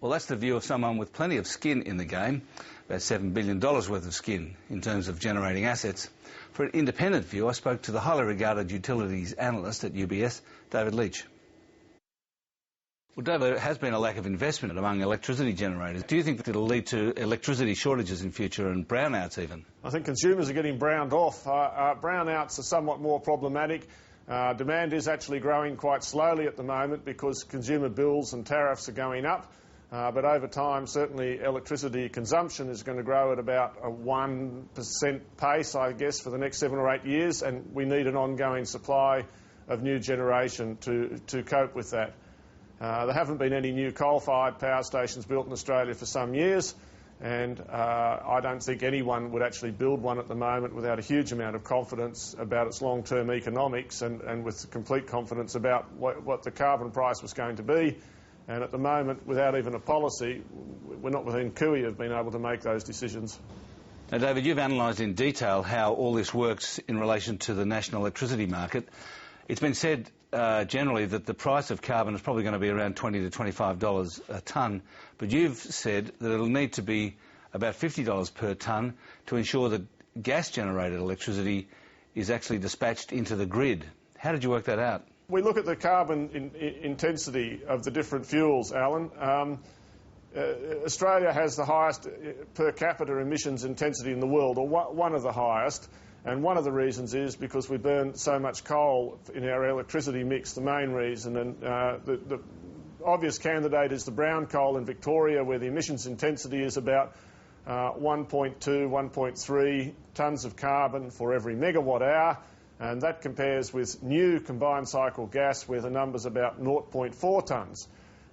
Well, that's the view of someone with plenty of skin in the game, about $7 billion worth of skin in terms of generating assets. For an independent view, I spoke to the highly regarded utilities analyst at UBS, David Leitch. Well, David, there has been a lack of investment among electricity generators. Do you think that it'll lead to electricity shortages in future and brownouts even? I think consumers are getting browned off. Brownouts are somewhat more problematic. Demand is actually growing quite slowly at the moment because consumer bills and tariffs are going up. But over time, certainly electricity consumption is going to grow at about a 1% pace, I guess, for the next 7 or 8 years, and we need an ongoing supply of new generation to cope with that. There haven't been any new coal-fired power stations built in Australia for some years, and I don't think anyone would actually build one at the moment without a huge amount of confidence about its long-term economics and with complete confidence about what the carbon price was going to be. And at the moment, without even a policy, we're not within cooey of being able to make those decisions. Now, David, you've analysed in detail how all this works in relation to the national electricity market. It's been said generally that the price of carbon is probably going to be around $20 to $25 a tonne, but you've said that it'll need to be about $50 per tonne to ensure that gas-generated electricity is actually dispatched into the grid. How did you work that out? We look at the carbon intensity of the different fuels, Alan. Australia has the highest per capita emissions intensity in the world, or one of the highest, and one of the reasons is because we burn so much coal in our electricity mix, the main reason. And the obvious candidate is the brown coal in Victoria, where the emissions intensity is about 1.2, 1.3 tonnes of carbon for every megawatt hour. And that compares with new combined cycle gas where the number's about 0.4 tonnes.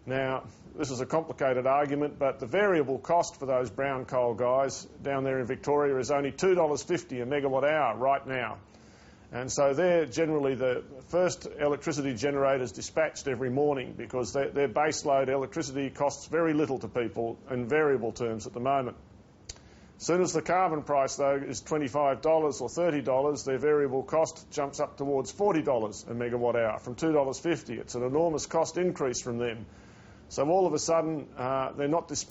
Now, this is a complicated argument, but the variable cost for those brown coal guys down there in Victoria is only $2.50 a megawatt hour right now. And so they're generally the first electricity generators dispatched every morning because their baseload electricity costs very little to people in variable terms at the moment. As soon as the carbon price, though, is $25 or $30, their variable cost jumps up towards $40 a megawatt hour from $2.50. It's an enormous cost increase from them. So all of a sudden, they're not